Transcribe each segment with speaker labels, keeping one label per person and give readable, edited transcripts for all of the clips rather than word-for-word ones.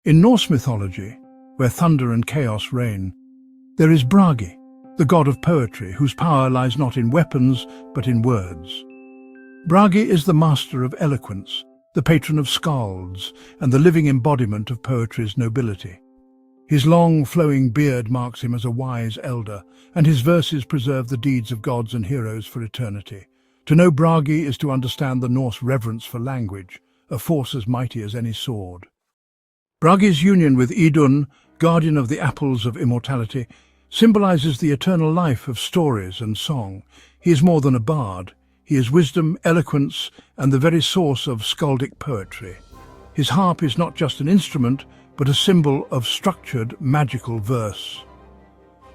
Speaker 1: In Norse mythology, where thunder and chaos reign, there is Bragi, the god of poetry, whose power lies not in weapons but in words. Bragi is the master of eloquence, the patron of skalds, and the living embodiment of poetry's nobility. His long, flowing beard marks him as a wise elder, and his verses preserve the deeds of gods and heroes for eternity. To know Bragi is to understand the Norse reverence for language, a force as mighty as any sword. Bragi's union with Idun, guardian of the apples of immortality, symbolizes the eternal life of stories and song. He is more than a bard. He is wisdom, eloquence, and the very source of Skaldic poetry. His harp is not just an instrument, but a symbol of structured, magical verse.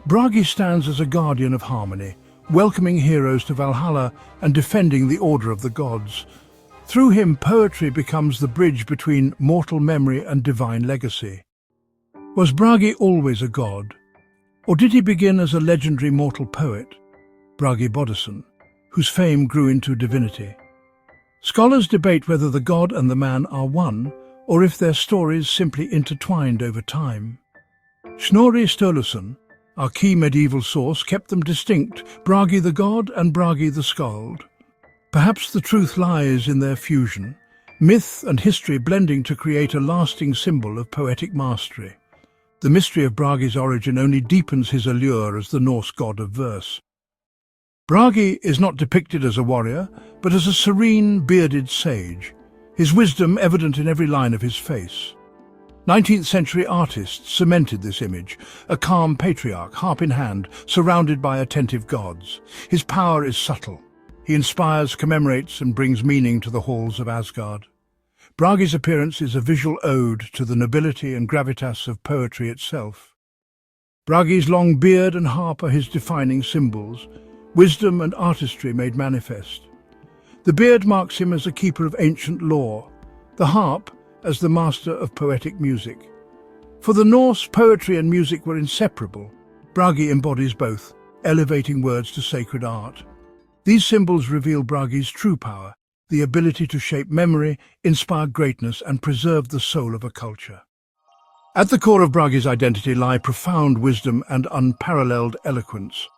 Speaker 1: Bragi stands as a guardian of harmony, welcoming heroes to Valhalla and defending the order of the gods. Through him, poetry becomes the bridge between mortal memory and divine legacy. Was Bragi always a god? Or did he begin as a legendary mortal poet, Bragi Boddason, whose fame grew into divinity? Scholars debate whether the god and the man are one, or if their stories simply intertwined over time. Snorri Sturluson, our key medieval source, kept them distinct, Bragi the god and Bragi the skald. Perhaps the truth lies in their fusion, myth and history blending to create a lasting symbol of poetic mastery. The mystery of Bragi's origin only deepens his allure as the Norse god of verse. Bragi is not depicted as a warrior, but as a serene, bearded sage, his wisdom evident in every line of his face. 19th-century artists cemented this image, a calm patriarch, harp in hand, surrounded by attentive gods. His power is subtle. He inspires, commemorates, and brings meaning to the halls of Asgard. Bragi's appearance is a visual ode to the nobility and gravitas of poetry itself. Bragi's long beard and harp are his defining symbols, wisdom and artistry made manifest. The beard marks him as a keeper of ancient lore, the harp as the master of poetic music. For the Norse, poetry and music were inseparable. Bragi embodies both, elevating words to sacred art. These symbols reveal Bragi's true power, the ability to shape memory, inspire greatness, and preserve the soul of a culture. At the core of Bragi's identity lie profound wisdom and unparalleled eloquence.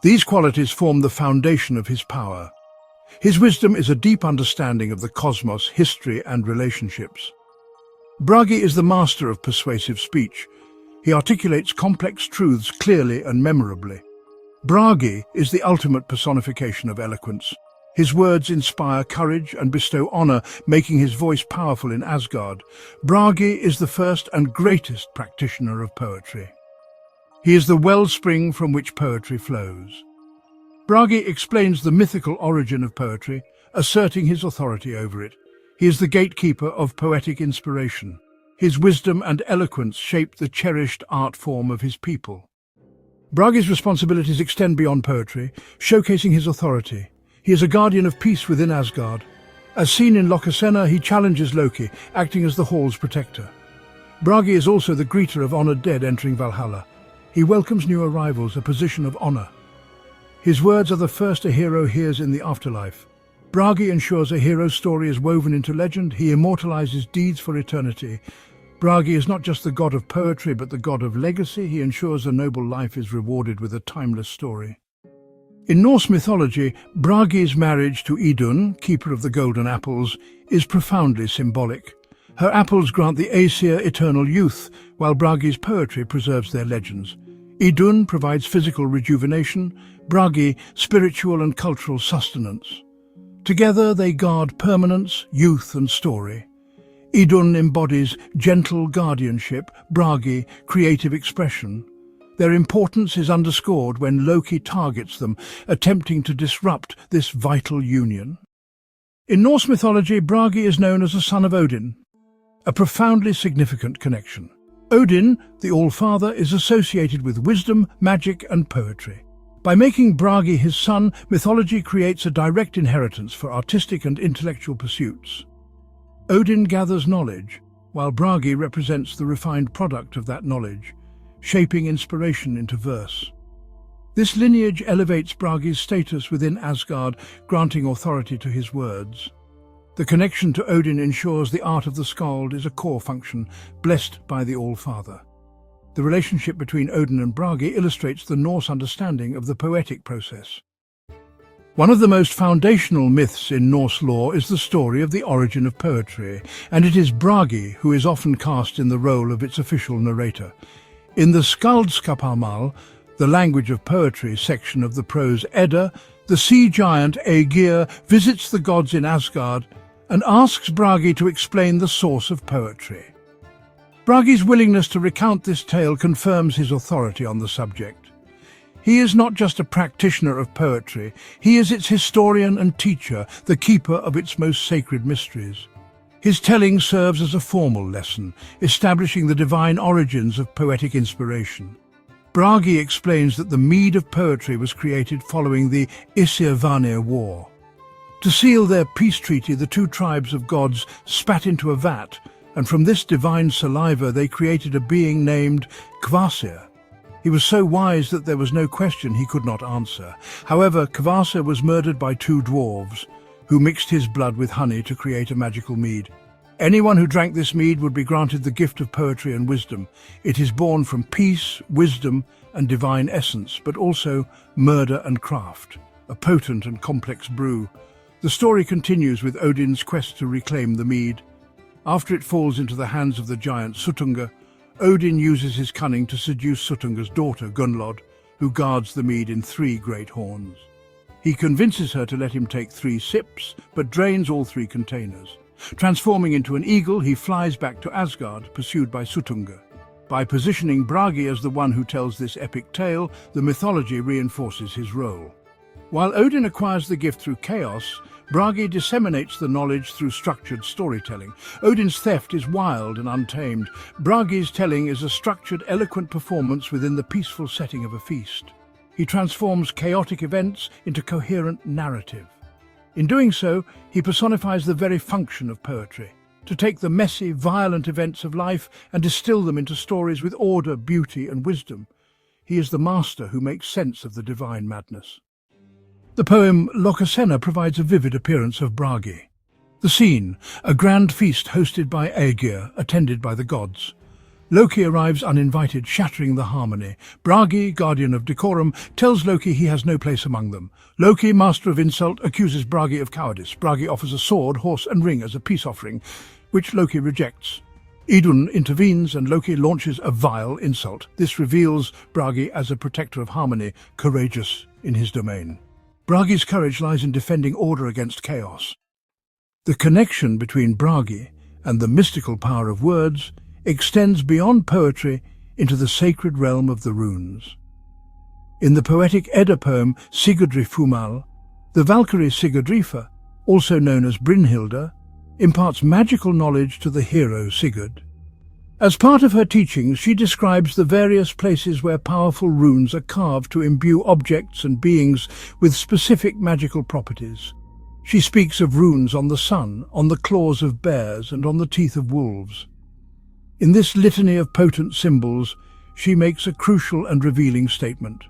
Speaker 1: These qualities form the foundation of his power. His wisdom is a deep understanding of the cosmos, history, and relationships. Bragi is the master of persuasive speech. He articulates complex truths clearly and memorably. Bragi is the ultimate personification of eloquence. His words inspire courage and bestow honor, making his voice powerful in Asgard. Bragi is the first and greatest practitioner of poetry. He is the wellspring from which poetry flows. Bragi explains the mythical origin of poetry, asserting his authority over it. He is the gatekeeper of poetic inspiration. His wisdom and eloquence shape the cherished art form of his people. Bragi's responsibilities extend beyond poetry, showcasing his authority. He is a guardian of peace within Asgard. As seen in Lokasenna, he challenges Loki, acting as the hall's protector. Bragi is also the greeter of honored dead entering Valhalla. He welcomes new arrivals, a position of honor. His words are the first a hero hears in the afterlife. Bragi ensures a hero's story is woven into legend. He immortalizes deeds for eternity. Bragi is not just the god of poetry, but the god of legacy. He ensures a noble life is rewarded with a timeless story. In Norse mythology, Bragi's marriage to Idun, keeper of the golden apples, is profoundly symbolic. Her apples grant the Aesir eternal youth, while Bragi's poetry preserves their legends. Idun provides physical rejuvenation, Bragi spiritual and cultural sustenance. Together they guard permanence, youth and story. Idun embodies gentle guardianship, Bragi creative expression. Their importance is underscored when Loki targets them, attempting to disrupt this vital union. In Norse mythology, Bragi is known as a son of Odin, a profoundly significant connection. Odin, the All-Father, is associated with wisdom, magic, and poetry. By making Bragi his son, mythology creates a direct inheritance for artistic and intellectual pursuits. Odin gathers knowledge, while Bragi represents the refined product of that knowledge, shaping inspiration into verse. This lineage elevates Bragi's status within Asgard, granting authority to his words. The connection to Odin ensures the art of the skald is a core function, blessed by the All-Father. The relationship between Odin and Bragi illustrates the Norse understanding of the poetic process. One of the most foundational myths in Norse lore is the story of the origin of poetry, and it is Bragi who is often cast in the role of its official narrator. In the Skaldskaparmal, the language of poetry section of the prose Edda, the sea giant Aegir visits the gods in Asgard and asks Bragi to explain the source of poetry. Bragi's willingness to recount this tale confirms his authority on the subject. He is not just a practitioner of poetry, he is its historian and teacher, the keeper of its most sacred mysteries. His telling serves as a formal lesson, establishing the divine origins of poetic inspiration. Bragi explains that the mead of poetry was created following the Isir-Vanir War. To seal their peace treaty, the two tribes of gods spat into a vat, and from this divine saliva they created a being named Kvasir. He was so wise that there was no question he could not answer. However, Kvasir was murdered by two dwarves, who mixed his blood with honey to create a magical mead. Anyone who drank this mead would be granted the gift of poetry and wisdom. It is born from peace, wisdom, and divine essence, but also murder and craft, a potent and complex brew. The story continues with Odin's quest to reclaim the mead. After it falls into the hands of the giant Suttungr, Odin uses his cunning to seduce Suttungr's daughter, Gunnlod, who guards the mead in 3 great horns. He convinces her to let him take 3 sips, but drains all 3 containers. Transforming into an eagle, he flies back to Asgard, pursued by Suttungr. By positioning Bragi as the one who tells this epic tale, the mythology reinforces his role. While Odin acquires the gift through chaos, Bragi disseminates the knowledge through structured storytelling. Odin's theft is wild and untamed. Bragi's telling is a structured, eloquent performance within the peaceful setting of a feast. He transforms chaotic events into coherent narrative. In doing so, he personifies the very function of poetry, to take the messy, violent events of life and distill them into stories with order, beauty, and wisdom. He is the master who makes sense of the divine madness. The poem Lokasenna provides a vivid appearance of Bragi. The scene, a grand feast hosted by Aegir, attended by the gods. Loki arrives uninvited, shattering the harmony. Bragi, guardian of decorum, tells Loki he has no place among them. Loki, master of insult, accuses Bragi of cowardice. Bragi offers a sword, horse and ring as a peace offering, which Loki rejects. Idun intervenes and Loki launches a vile insult. This reveals Bragi as a protector of harmony, courageous in his domain. Bragi's courage lies in defending order against chaos. The connection between Bragi and the mystical power of words extends beyond poetry into the sacred realm of the runes. In the poetic Edda poem Sigurdrifumal, the Valkyrie Sigurdrifa, also known as Brynhilda, imparts magical knowledge to the hero Sigurd. As part of her teachings, she describes the various places where powerful runes are carved to imbue objects and beings with specific magical properties. She speaks of runes on the sun, on the claws of bears, and on the teeth of wolves. In this litany of potent symbols, she makes a crucial and revealing statement.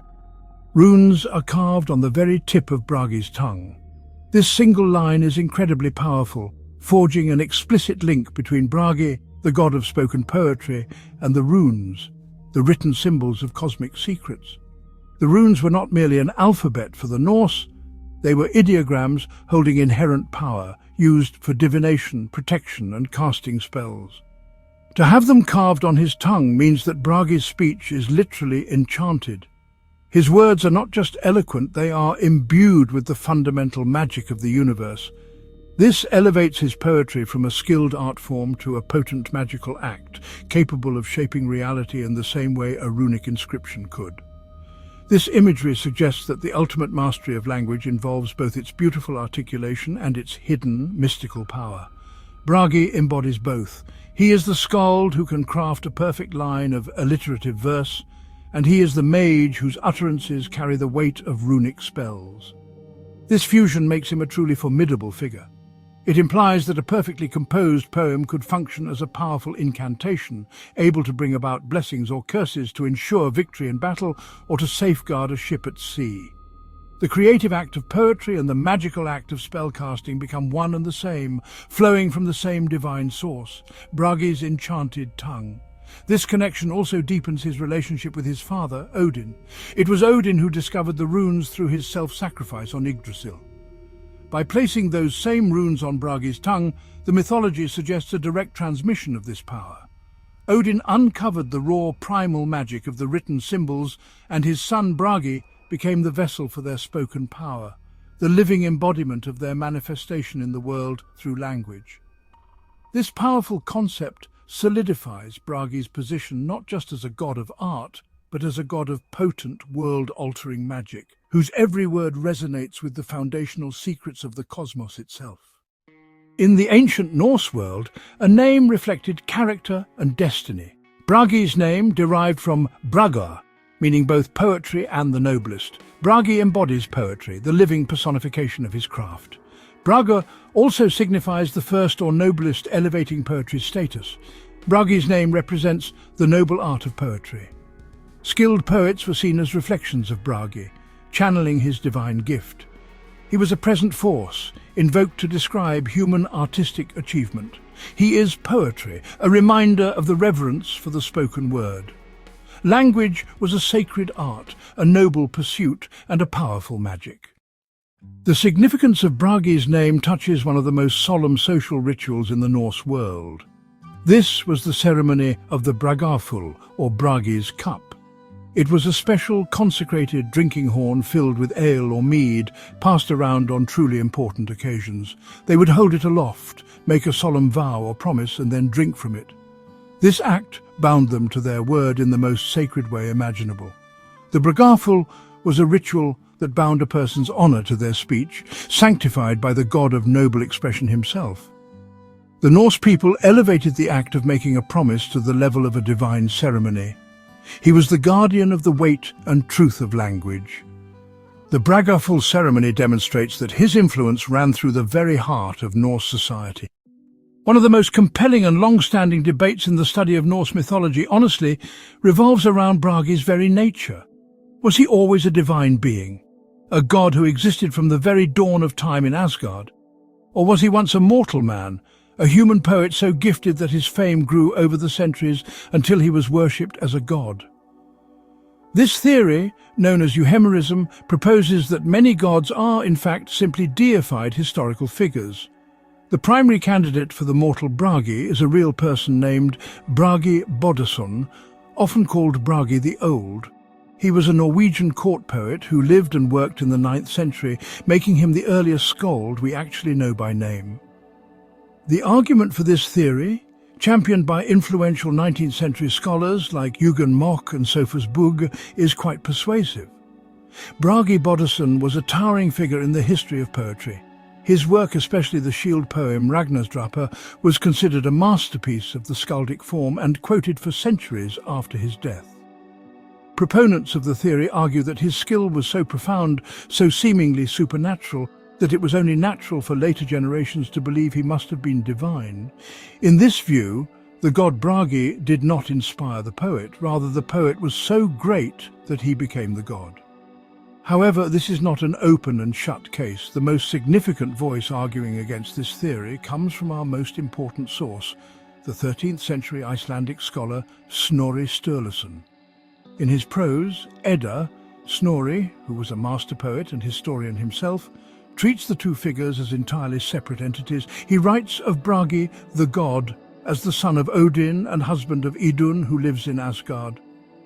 Speaker 1: Runes are carved on the very tip of Bragi's tongue. This single line is incredibly powerful, forging an explicit link between Bragi, the god of spoken poetry, and the runes, the written symbols of cosmic secrets. The runes were not merely an alphabet for the Norse, they were ideograms holding inherent power, used for divination, protection, and casting spells. To have them carved on his tongue means that Bragi's speech is literally enchanted. His words are not just eloquent, they are imbued with the fundamental magic of the universe. This elevates his poetry from a skilled art form to a potent magical act, capable of shaping reality in the same way a runic inscription could. This imagery suggests that the ultimate mastery of language involves both its beautiful articulation and its hidden, mystical power. Bragi embodies both. He is the skald who can craft a perfect line of alliterative verse, and he is the mage whose utterances carry the weight of runic spells. This fusion makes him a truly formidable figure. It implies that a perfectly composed poem could function as a powerful incantation, able to bring about blessings or curses to ensure victory in battle or to safeguard a ship at sea. The creative act of poetry and the magical act of spellcasting become one and the same, flowing from the same divine source, Bragi's enchanted tongue. This connection also deepens his relationship with his father, Odin. It was Odin who discovered the runes through his self-sacrifice on Yggdrasil. By placing those same runes on Bragi's tongue, the mythology suggests a direct transmission of this power. Odin uncovered the raw primal magic of the written symbols, and his son Bragi became the vessel for their spoken power, the living embodiment of their manifestation in the world through language. This powerful concept solidifies Bragi's position not just as a god of art, but as a god of potent, world-altering magic, whose every word resonates with the foundational secrets of the cosmos itself. In the ancient Norse world, a name reflected character and destiny. Bragi's name derived from Braga, meaning both poetry and the noblest. Bragi embodies poetry, the living personification of his craft. Braga also signifies the first or noblest, elevating poetry's status. Bragi's name represents the noble art of poetry. Skilled poets were seen as reflections of Bragi, channeling his divine gift. He was a present force, invoked to describe human artistic achievement. He is poetry, a reminder of the reverence for the spoken word. Language was a sacred art, a noble pursuit, and a powerful magic. The significance of Bragi's name touches one of the most solemn social rituals in the Norse world. This was the ceremony of the Bragaful, or Bragi's cup. It was a special, consecrated drinking horn filled with ale or mead, passed around on truly important occasions. They would hold it aloft, make a solemn vow or promise, and then drink from it. This act bound them to their word in the most sacred way imaginable. The Bragaful was a ritual that bound a person's honor to their speech, sanctified by the god of noble expression himself. The Norse people elevated the act of making a promise to the level of a divine ceremony. He was the guardian of the weight and truth of language. The Bragaful ceremony demonstrates that his influence ran through the very heart of Norse society. One of the most compelling and long-standing debates in the study of Norse mythology, honestly, revolves around Bragi's very nature. Was he always a divine being, a god who existed from the very dawn of time in Asgard? Or was he once a mortal man, a human poet so gifted that his fame grew over the centuries until he was worshipped as a god? This theory, known as euhemerism, proposes that many gods are, in fact, simply deified historical figures. The primary candidate for the mortal Bragi is a real person named Bragi Boddason, often called Bragi the Old. He was a Norwegian court poet who lived and worked in the 9th century, making him the earliest skald we actually know by name. The argument for this theory, championed by influential 19th century scholars like Eugen Moch and Sophus Bugge, is quite persuasive. Bragi Boddason was a towering figure in the history of poetry. His work, especially the shield poem Ragnarsdrapa, was considered a masterpiece of the Skaldic form and quoted for centuries after his death. Proponents of the theory argue that his skill was so profound, so seemingly supernatural, that it was only natural for later generations to believe he must have been divine. In this view, the god Bragi did not inspire the poet, rather the poet was so great that he became the god. However, this is not an open and shut case. The most significant voice arguing against this theory comes from our most important source, the 13th century Icelandic scholar Snorri Sturluson. In his prose, Edda, Snorri, who was a master poet and historian himself, treats the two figures as entirely separate entities. He writes of Bragi, the god, as the son of Odin and husband of Idun, who lives in Asgard.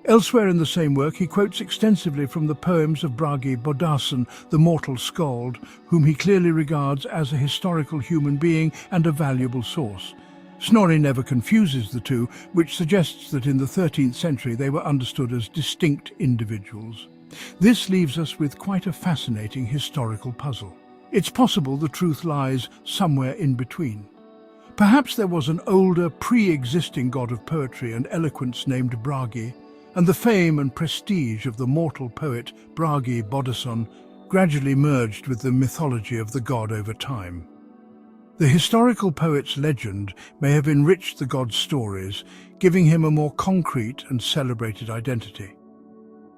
Speaker 1: Elsewhere in the same work, he quotes extensively from the poems of Bragi Boddason, the mortal skald, whom he clearly regards as a historical human being and a valuable source. Snorri never confuses the two, which suggests that in the 13th century they were understood as distinct individuals. This leaves us with quite a fascinating historical puzzle. It's possible the truth lies somewhere in between. Perhaps there was an older, pre-existing god of poetry and eloquence named Bragi, and the fame and prestige of the mortal poet Bragi Boddason gradually merged with the mythology of the god over time. The historical poet's legend may have enriched the god's stories, giving him a more concrete and celebrated identity.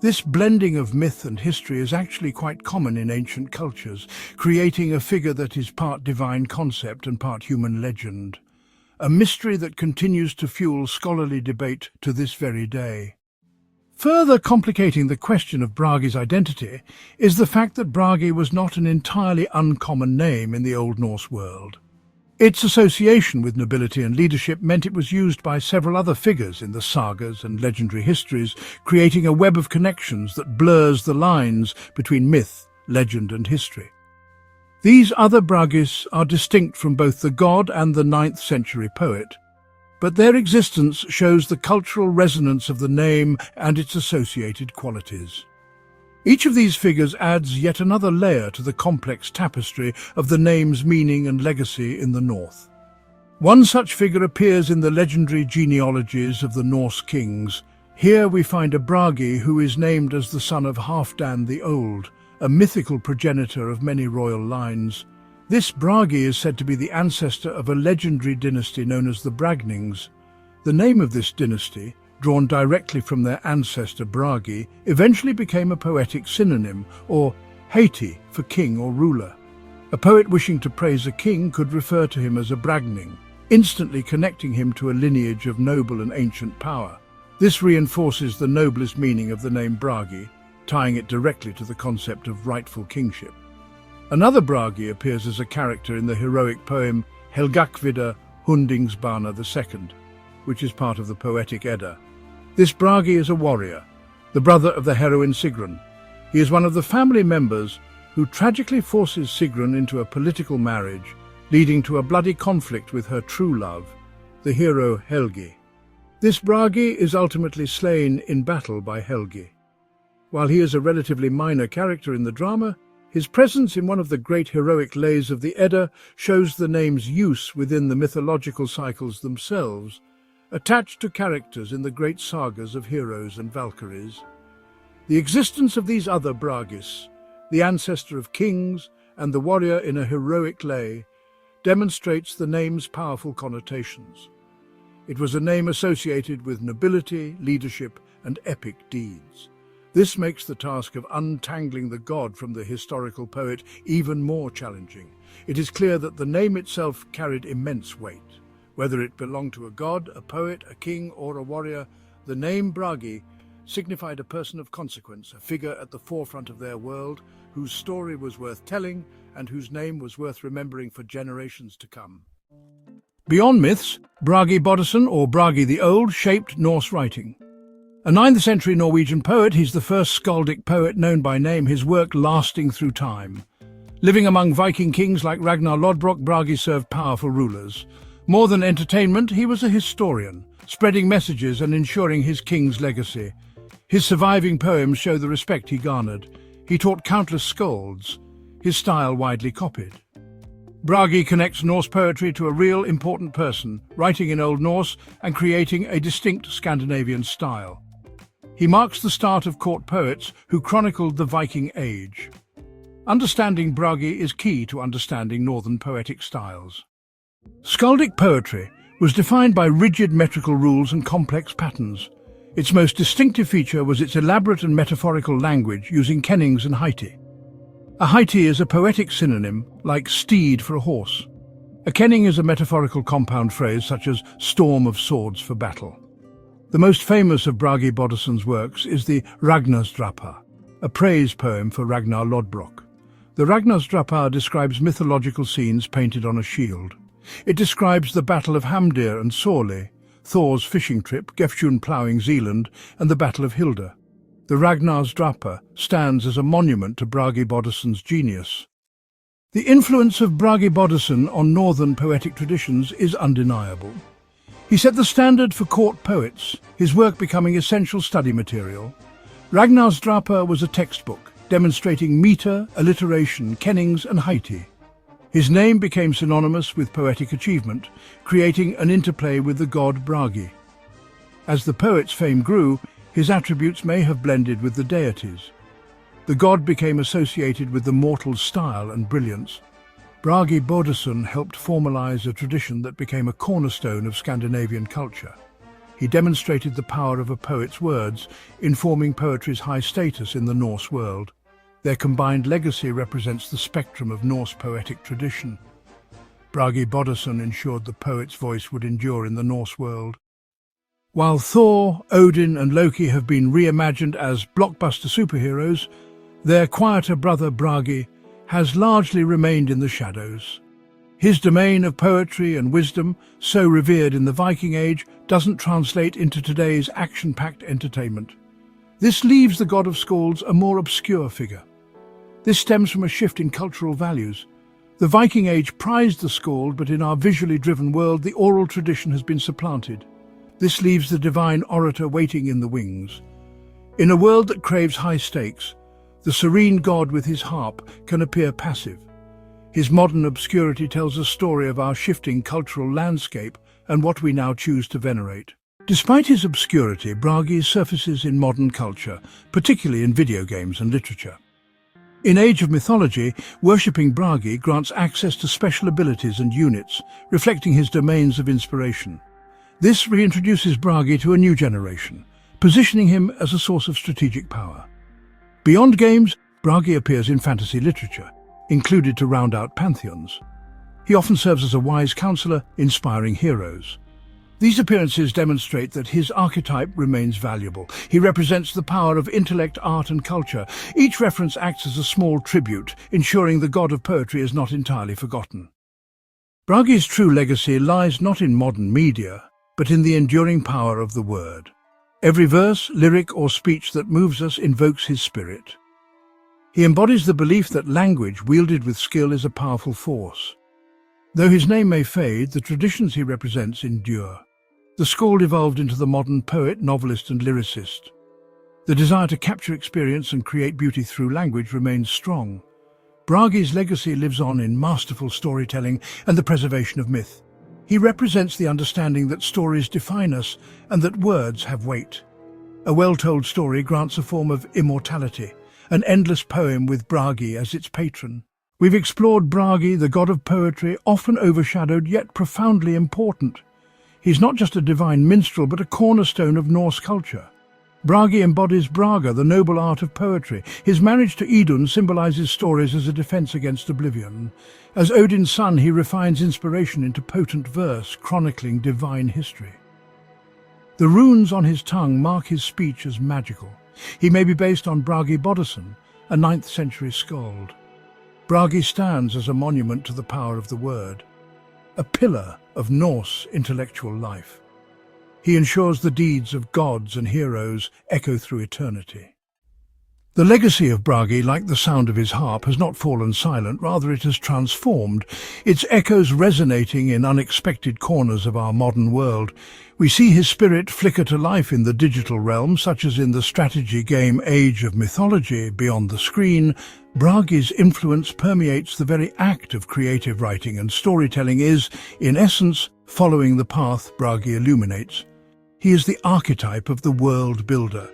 Speaker 1: This blending of myth and history is actually quite common in ancient cultures, creating a figure that is part divine concept and part human legend. A mystery that continues to fuel scholarly debate to this very day. Further complicating the question of Bragi's identity is the fact that Bragi was not an entirely uncommon name in the Old Norse world. Its association with nobility and leadership meant it was used by several other figures in the sagas and legendary histories, creating a web of connections that blurs the lines between myth, legend and history. These other Bragis are distinct from both the god and the 9th century poet, but their existence shows the cultural resonance of the name and its associated qualities. Each of these figures adds yet another layer to the complex tapestry of the name's meaning and legacy in the North. One such figure appears in the legendary genealogies of the Norse kings. Here we find a Bragi who is named as the son of Halfdan the Old, a mythical progenitor of many royal lines. This Bragi is said to be the ancestor of a legendary dynasty known as the Bragnings. The name of this dynasty, drawn directly from their ancestor Bragi, eventually became a poetic synonym, or heiti, for king or ruler. A poet wishing to praise a king could refer to him as a Bragning, instantly connecting him to a lineage of noble and ancient power. This reinforces the noblest meaning of the name Bragi, tying it directly to the concept of rightful kingship. Another Bragi appears as a character in the heroic poem Helgakvidda Hundingsbana II, which is part of the Poetic Edda. This Bragi is a warrior, the brother of the heroine Sigrun. He is one of the family members who tragically forces Sigrun into a political marriage, leading to a bloody conflict with her true love, the hero Helgi. This Bragi is ultimately slain in battle by Helgi. While he is a relatively minor character in the drama, his presence in one of the great heroic lays of the Edda shows the name's use within the mythological cycles themselves, attached to characters in the great sagas of heroes and Valkyries. The existence of these other Bragis, the ancestor of kings and the warrior in a heroic lay, demonstrates the name's powerful connotations. It was a name associated with nobility, leadership, and epic deeds. This makes the task of untangling the god from the historical poet even more challenging. It is clear that the name itself carried immense weight. Whether it belonged to a god, a poet, a king, or a warrior, the name Bragi signified a person of consequence, a figure at the forefront of their world, whose story was worth telling and whose name was worth remembering for generations to come. Beyond myths, Bragi Boddason, or Bragi the Old, shaped Norse writing. A 9th century Norwegian poet, he's the first Skaldic poet known by name, his work lasting through time. Living among Viking kings like Ragnar Lodbrok, Bragi served powerful rulers. More than entertainment, he was a historian, spreading messages and ensuring his king's legacy. His surviving poems show the respect he garnered. He taught countless skalds, his style widely copied. Bragi connects Norse poetry to a real important person, writing in Old Norse and creating a distinct Scandinavian style. He marks the start of court poets who chronicled the Viking Age. Understanding Bragi is key to understanding Northern poetic styles. Skaldic poetry was defined by rigid metrical rules and complex patterns. Its most distinctive feature was its elaborate and metaphorical language using kennings and heiti. A heiti is a poetic synonym, like steed for a horse. A kenning is a metaphorical compound phrase such as storm of swords for battle. The most famous of Bragi Boddason's works is the Ragnarsdrapa, a praise poem for Ragnar Lodbrok. The Ragnarsdrapa describes mythological scenes painted on a shield. It describes the Battle of Hamdir and Sorli, Thor's fishing trip, Gefjun ploughing Zealand, and the Battle of Hilda. The Ragnarsdrapa stands as a monument to Bragi Boddason's genius. The influence of Bragi Boddason on northern poetic traditions is undeniable. He set the standard for court poets, his work becoming essential study material. Ragnarsdrapa was a textbook, demonstrating meter, alliteration, kennings and heiti. His name became synonymous with poetic achievement, creating an interplay with the god Bragi. As the poet's fame grew, his attributes may have blended with the deities. The god became associated with the mortal's style and brilliance. Bragi Boddason helped formalize a tradition that became a cornerstone of Scandinavian culture. he demonstrated the power of a poet's words, informing poetry's high status in the Norse world. Their combined legacy represents the spectrum of Norse poetic tradition. Bragi Boddason ensured the poet's voice would endure in the Norse world. While Thor, Odin and Loki have been reimagined as blockbuster superheroes, their quieter brother Bragi has largely remained in the shadows. His domain of poetry and wisdom, so revered in the Viking Age, doesn't translate into today's action-packed entertainment. This leaves the god of skalds a more obscure figure. This stems from a shift in cultural values. The Viking Age prized the skald, but in our visually driven world, the oral tradition has been supplanted. This leaves the divine orator waiting in the wings. In a world that craves high stakes, the serene god with his harp can appear passive. His modern obscurity tells a story of our shifting cultural landscape and what we now choose to venerate. Despite his obscurity, Bragi surfaces in modern culture, particularly in video games and literature. In Age of Mythology, worshipping Bragi grants access to special abilities and units, reflecting his domains of inspiration. This reintroduces Bragi to a new generation, positioning him as a source of strategic power. Beyond games, Bragi appears in fantasy literature, included to round out pantheons. He often serves as a wise counselor, inspiring heroes. These appearances demonstrate that his archetype remains valuable. He represents the power of intellect, art and culture. Each reference acts as a small tribute, ensuring the god of poetry is not entirely forgotten. Bragi's true legacy lies not in modern media, but in the enduring power of the word. Every verse, lyric or speech that moves us invokes his spirit. He embodies the belief that language wielded with skill is a powerful force. Though his name may fade, the traditions he represents endure. The skald evolved into the modern poet, novelist and lyricist. The desire to capture experience and create beauty through language remains strong. Bragi's legacy lives on in masterful storytelling and the preservation of myth. He represents the understanding that stories define us and that words have weight. A well-told story grants a form of immortality, an endless poem with Bragi as its patron. We've explored Bragi, the god of poetry, often overshadowed yet profoundly important. He's not just a divine minstrel, but a cornerstone of Norse culture. Bragi embodies Braga, the noble art of poetry. His marriage to Idun symbolizes stories as a defense against oblivion. As Odin's son, he refines inspiration into potent verse, chronicling divine history. The runes on his tongue mark his speech as magical. He may be based on Bragi Boddason, a 9th century skald. Bragi stands as a monument to the power of the word, a pillar of Norse intellectual life. He ensures the deeds of gods and heroes echo through eternity. The legacy of Bragi, like the sound of his harp, has not fallen silent, rather it has transformed, its echoes resonating in unexpected corners of our modern world. We see his spirit flicker to life in the digital realm, such as in the strategy game Age of Mythology. Beyond the screen, Bragi's influence permeates the very act of creative writing, and storytelling is, in essence, following the path Bragi illuminates. He is the archetype of the world builder.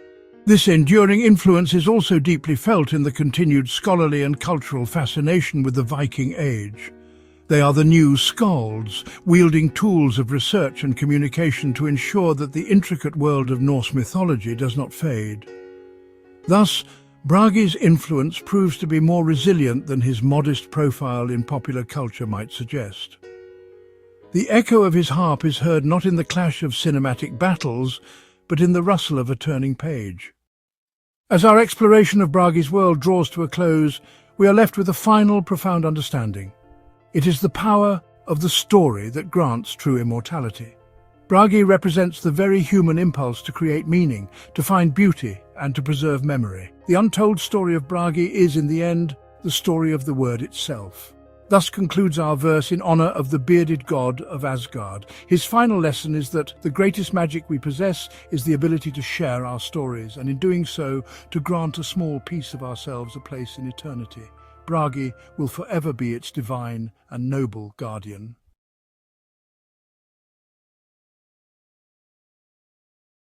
Speaker 1: This enduring influence is also deeply felt in the continued scholarly and cultural fascination with the Viking Age. They are the new skalds, wielding tools of research and communication to ensure that the intricate world of Norse mythology does not fade. Thus, Bragi's influence proves to be more resilient than his modest profile in popular culture might suggest. The echo of his harp is heard not in the clash of cinematic battles, but in the rustle of a turning page. As our exploration of Bragi's world draws to a close, we are left with a final profound understanding. It is the power of the story that grants true immortality. Bragi represents the very human impulse to create meaning, to find beauty, and to preserve memory. The untold story of Bragi is, in the end, the story of the word itself. Thus concludes our verse in honor of the bearded god of Asgard. His final lesson is that the greatest magic we possess is the ability to share our stories, and in doing so, to grant a small piece of ourselves a place in eternity. Bragi will forever be its divine and noble guardian.